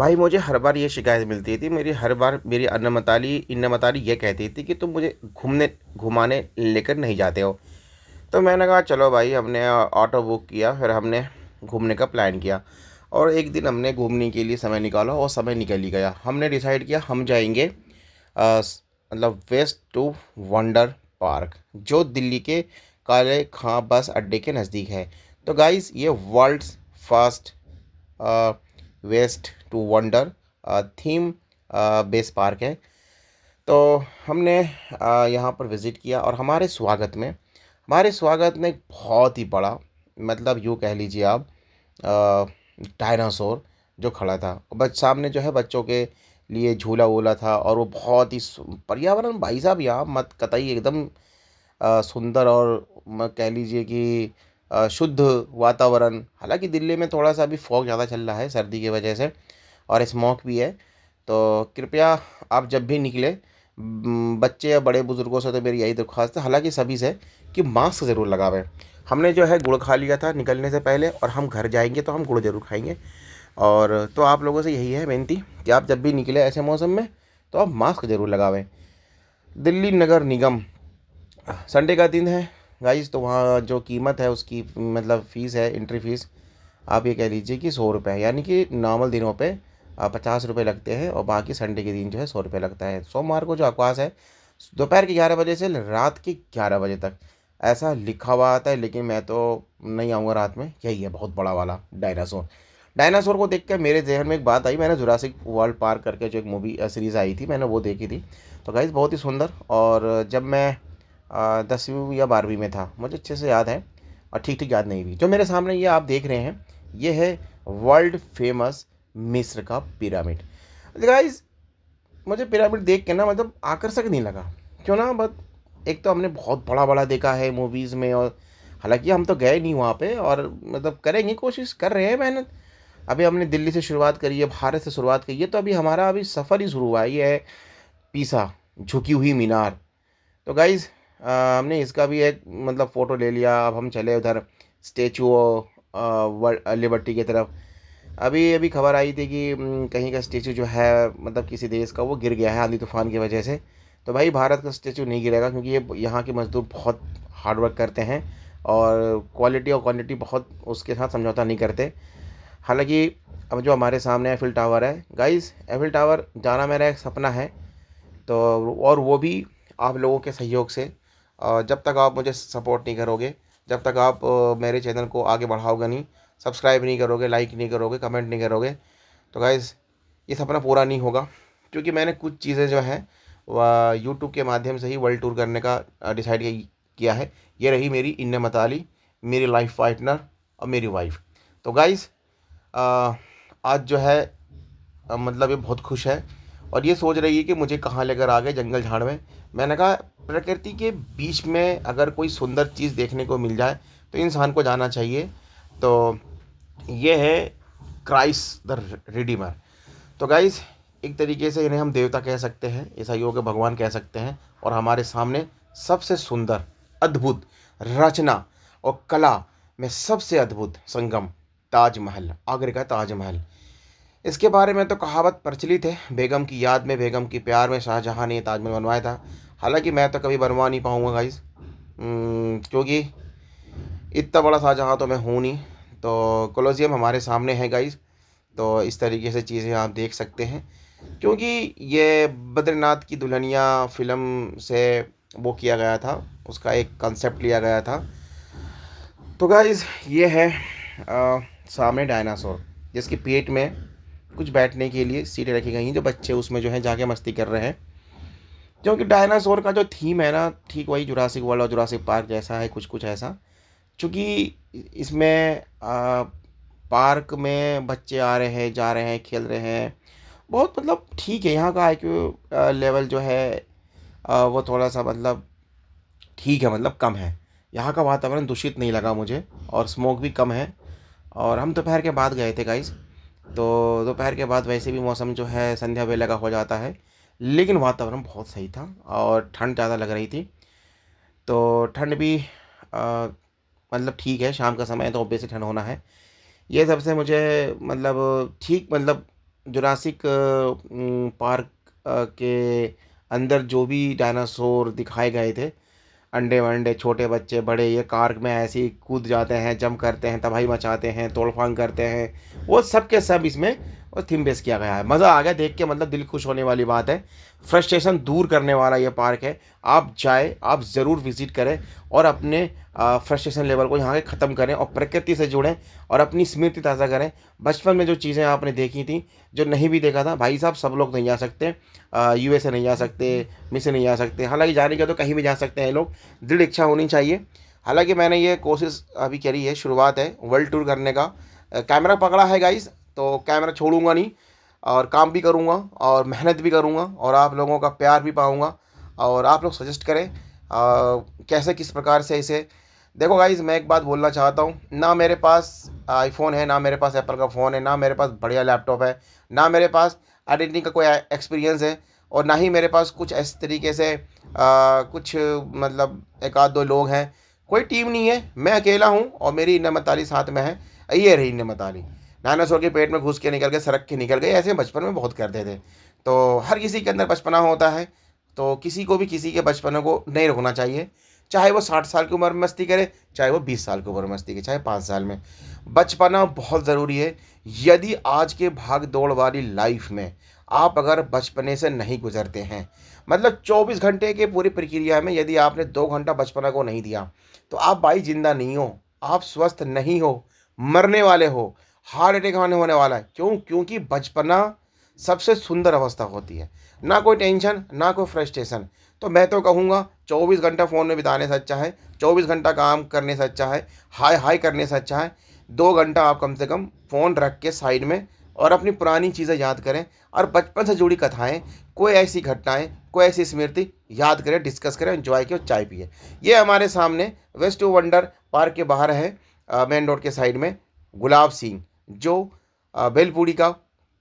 भाई मुझे हर बार ये शिकायत मिलती थी, मेरी हर बार मेरी इन्न मताली ये कहती थी कि तुम मुझे घुमाने लेकर नहीं जाते हो। तो मैंने कहा चलो भाई, हमने ऑटो बुक किया, फिर हमने घूमने का प्लान किया और एक दिन हमने घूमने के लिए समय निकाला और समय निकल ही गया। हमने डिसाइड किया हम जाएंगे मतलब वेस्ट टू वंडर पार्क, जो दिल्ली के काले खां बस अड्डे के नज़दीक है। तो गाइस ये world's first waste to wonder theme base park है। तो हमने यहाँ पर विज़िट किया और हमारे स्वागत में एक बहुत ही बड़ा, मतलब यूँ कह लीजिए आप, डायनासोर जो खड़ा था। बच सामने जो है बच्चों के लिए झूला वूला था और वो बहुत ही पर्यावरण भाई साहब यहाँ मत कतई एकदम सुंदर और कह लीजिए कि शुद्ध वातावरण। हालांकि दिल्ली में थोड़ा सा अभी फॉग ज़्यादा चल रहा है सर्दी की वजह से और स्मॉग भी है। तो कृपया आप जब भी निकले, बच्चे या बड़े बुज़ुर्गों से तो मेरी यही दरख्वास्त है, हालांकि सभी से, कि मास्क ज़रूर लगावें। हमने जो है गुड़ खा लिया था निकलने से पहले और हम घर जाएंगे तो हम गुड़ ज़रूर खाएंगे। और तो आप लोगों से यही है विनती कि आप जब भी निकले ऐसे मौसम में तो आप मास्क ज़रूर लगावें। दिल्ली नगर निगम, संडे का दिन है गाइस, तो वहाँ जो कीमत है उसकी, मतलब फ़ीस है, एंट्री फ़ीस, आप ये कह लीजिए कि 100 रुपये है। यानी कि नॉर्मल दिनों पे 50 रुपये लगते हैं और बाकी संडे के दिन जो है 100 रुपये लगता है। सोमवार को जो अवकाश है दोपहर के 11 बजे से रात के 11 बजे तक, ऐसा लिखा हुआ आता है, लेकिन मैं तो नहीं आऊँगा रात में। यही है बहुत बड़ा वाला डायनासोर। डायनासोर को देख कर मेरे जहन में एक बात आई, मैंने जुरासिक वर्ल्ड पार्क करके जो एक मूवी सीरीज़ आई थी, मैंने वो देखी थी। तो गाइस बहुत ही सुंदर। और जब मैं 10वीं या 12वीं में था, मुझे अच्छे से याद है और ठीक ठीक याद नहीं भी। जो मेरे सामने ये आप देख रहे हैं, ये है वर्ल्ड फेमस मिस्र का पिरामिड। गाइस मुझे पिरामिड देख के ना मतलब आकर्षक नहीं लगा। क्यों ना, बट एक तो हमने बहुत बड़ा बड़ा देखा है मूवीज़ में, और हालांकि हम तो गए नहीं वहाँ पे, और मतलब करेंगे, कोशिश कर रहे हैं, मेहनत। अभी हमने दिल्ली से शुरुआत करी है, भारत से शुरुआत की है, तो अभी हमारा अभी सफ़र ही शुरू हुआ है। ये है पीसा, झुकी हुई मीनार। तो गाइज़ हमने इसका भी एक मतलब फ़ोटो ले लिया। अब हम चले उधर स्टेचू लिबर्टी की तरफ। अभी अभी खबर आई थी कि कहीं का स्टेचू जो है, मतलब किसी देश का, वो गिर गया है आंधी तूफान की वजह से। तो भाई भारत का स्टेचू नहीं गिरेगा, क्योंकि ये यहाँ के मज़दूर बहुत हार्ड वर्क करते हैं और क्वालिटी और क्वांटिटी बहुत उसके साथ समझौता नहीं करते। हालांकि अब जो हमारे सामने एफिल टावर है गाइस, एफिल टावर जाना मेरा एक सपना है। तो और वो भी आप लोगों के सहयोग से। जब तक आप मुझे सपोर्ट नहीं करोगे, जब तक आप मेरे चैनल को आगे बढ़ाओगे नहीं, सब्सक्राइब नहीं करोगे, लाइक नहीं करोगे, कमेंट नहीं करोगे, तो गाइज़ ये सपना पूरा नहीं होगा। क्योंकि मैंने कुछ चीज़ें जो हैं वह यूट्यूब के माध्यम से ही वर्ल्ड टूर करने का डिसाइड किया है। ये रही मेरी इन्न मताली, मेरी लाइफ पार्टनर और मेरी वाइफ। तो गाइज़ आज जो है मतलब ये बहुत खुश है और ये सोच रही है कि मुझे कहाँ लेकर आ गए, जंगल झाड़ में। मैंने कहा प्रकृति के बीच में अगर कोई सुंदर चीज़ देखने को मिल जाए तो इंसान को जाना चाहिए। तो ये है क्राइस्ट द रिडीमर। तो गाइस एक तरीके से इन्हें हम देवता कह सकते हैं, ईसाइयों के भगवान कह सकते हैं। और हमारे सामने सबसे सुंदर, अद्भुत रचना और कला में सबसे अद्भुत संगम, ताजमहल, आगरे का ताजमहल। इसके बारे में तो कहावत प्रचलित है, बेगम की याद में, बेगम की प्यार में शाहजहाँ ने ताजमहल बनवाया था। हालांकि मैं तो कभी बनवा नहीं पाऊँगा गाइस, क्योंकि इतना बड़ा शाहजहाँ तो मैं हूँ नहीं। तो कोलोसियम हमारे सामने है गाइस। तो इस तरीके से चीज़ें आप देख सकते हैं, क्योंकि ये बद्रीनाथ की दुल्हनिया फ़िल्म से वो किया गया था, उसका एक कंसेप्ट लिया गया था। तो गाइस ये है सामने डायनासोर, जिसके पेट में कुछ बैठने के लिए सीटें रखी गई हैं, जो बच्चे उसमें जो है जाके मस्ती कर रहे हैं। क्योंकि डायनासोर का जो थीम है ना, ठीक वही जुरासिक वर्ल्ड और जुरासिक पार्क जैसा है, कुछ कुछ ऐसा। चूँकि इसमें पार्क में बच्चे आ रहे हैं, जा रहे हैं, खेल रहे हैं, बहुत मतलब ठीक है। यहाँ का आईक्यू लेवल जो है वो थोड़ा सा मतलब ठीक है, मतलब कम है। यहाँ का वातावरण दूषित नहीं लगा मुझे और स्मोक भी कम है। और हम दोपहर के बाद गए थे गाइस, तो दोपहर के बाद वैसे भी मौसम जो है संध्या वेला का हो जाता है, लेकिन वातावरण बहुत सही था और ठंड ज़्यादा लग रही थी। तो ठंड भी अ, मतलब ठीक है, शाम का समय है तो ऑब्वियसली ठंड होना है। ये सबसे मुझे मतलब ठीक, मतलब जुरासिक पार्क के अंदर जो भी डायनासोर दिखाए गए थे, अंडे-वंडे, छोटे बच्चे, बड़े, ये कार में ऐसे ही कूद जाते हैं, जंप करते हैं, तबाही मचाते हैं, तोड़-फोड़ करते हैं, वो सब के सब इसमें और थीम बेस किया गया है। मज़ा आ गया देख के, मतलब दिल खुश होने वाली बात है। फ्रस्ट्रेशन दूर करने वाला ये पार्क है। आप जाएँ, आप ज़रूर विज़िट करें और अपने फ्रस्ट्रेशन लेवल को यहाँ के ख़त्म करें और प्रकृति से जुड़ें और अपनी स्मृति ताज़ा करें। बचपन में जो चीज़ें आपने देखी थी, जो नहीं भी देखा था, भाई साहब सब लोग नहीं जा सकते। यूएसए नहीं जा सकते, मिस्र नहीं जा सकते। हालाँकि जाने का तो कहीं भी जा सकते हैं लोग, दृढ़ इच्छा होनी चाहिए। हालाँकि मैंने ये कोशिश अभी करी है, शुरुआत है वर्ल्ड टूर करने का। कैमरा पकड़ा है गाइस, तो कैमरा छोड़ूँगा नहीं और काम भी करूँगा और मेहनत भी करूँगा और आप लोगों का प्यार भी पाऊँगा और आप लोग सजेस्ट करें कैसे किस प्रकार से इसे। देखो गाइस, मैं एक बात बोलना चाहता हूँ, ना मेरे पास आईफ़ोन है, ना मेरे पास एप्पल का फ़ोन है, ना मेरे पास बढ़िया लैपटॉप है, ना मेरे पास एडिटिंग का कोई एक्सपीरियंस है और ना ही मेरे पास कुछ इस तरीके से कुछ मतलब एक आध दो लोग हैं, कोई टीम नहीं है, मैं अकेला हूँ और मेरी नमताली साथ में है। ये रही नमताली, डायनासोर के पेट में घुस के निकल गए, सरक के निकल गए, ऐसे बचपन में बहुत करते थे। तो हर किसी के अंदर बचपना होता है, तो किसी को भी किसी के बचपने को नहीं रोकना चाहिए। चाहे वो 60 साल की उम्र में मस्ती करे, चाहे वो 20 साल की उम्र में मस्ती करे, चाहे 5 साल में। बचपना बहुत ज़रूरी है। यदि आज के भाग-दौड़ वाली लाइफ़ में आप अगर बचपने से नहीं गुज़रते हैं, मतलब 24 घंटे की पूरी प्रक्रिया में यदि आपने 2 घंटा बचपना को नहीं दिया, तो आप भाई ज़िंदा नहीं हो, आप स्वस्थ नहीं हो, मरने वाले हो, हार्ट अटैक होने वाला है। क्यों? क्योंकि बचपना सबसे सुंदर अवस्था होती है। ना कोई टेंशन, ना कोई फ्रस्ट्रेशन। तो मैं तो कहूँगा 24 घंटा फ़ोन में बिताने से अच्छा है, 24 घंटा काम करने से अच्छा है, हाय-हाय करने से अच्छा है, 2 घंटा आप कम से कम फ़ोन रख के साइड में और अपनी पुरानी चीज़ें याद करें और बचपन से जुड़ी कथाएँ, कोई ऐसी घटनाएँ, कोई ऐसी स्मृति याद करें, डिस्कस करें, एन्जॉय किया और चाय पिए। ये हमारे सामने वेस्ट टू वंडर पार्क के बाहर है, मेन रोड के साइड में गुलाब सिंह, जो भेलपूरी का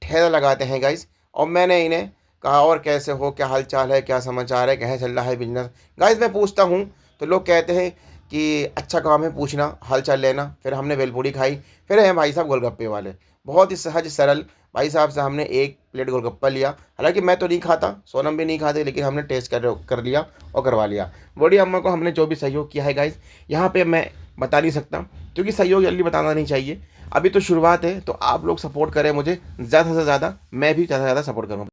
ठेला लगाते हैं गाइस। और मैंने इन्हें कहा, और कैसे हो, क्या हाल चाल है, क्या समाचार है, कैसे चल रहा है बिजनेस। गाइस मैं पूछता हूँ तो लोग कहते हैं कि अच्छा काम है पूछना, हाल चाल लेना। फिर हमने भेलपूरी खाई, फिर हैं भाई साहब गोलगप्पे वाले, बहुत ही सहज सरल। भाई साहब से हमने 1 प्लेट गोलगप्पा लिया। हालांकि मैं तो नहीं खाता, सोनम भी नहीं खाते, लेकिन हमने टेस्ट कर लिया और करवा लिया। बड़ी अम्मा को हमने जो भी सहयोग किया है गाइस, यहाँ पे मैं बता नहीं सकता क्योंकि सहयोग जल्दी बताना नहीं चाहिए। अभी तो शुरुआत है, तो आप लोग सपोर्ट करें मुझे ज़्यादा से ज़्यादा, मैं भी ज़्यादा से ज़्यादा सपोर्ट करूँगा।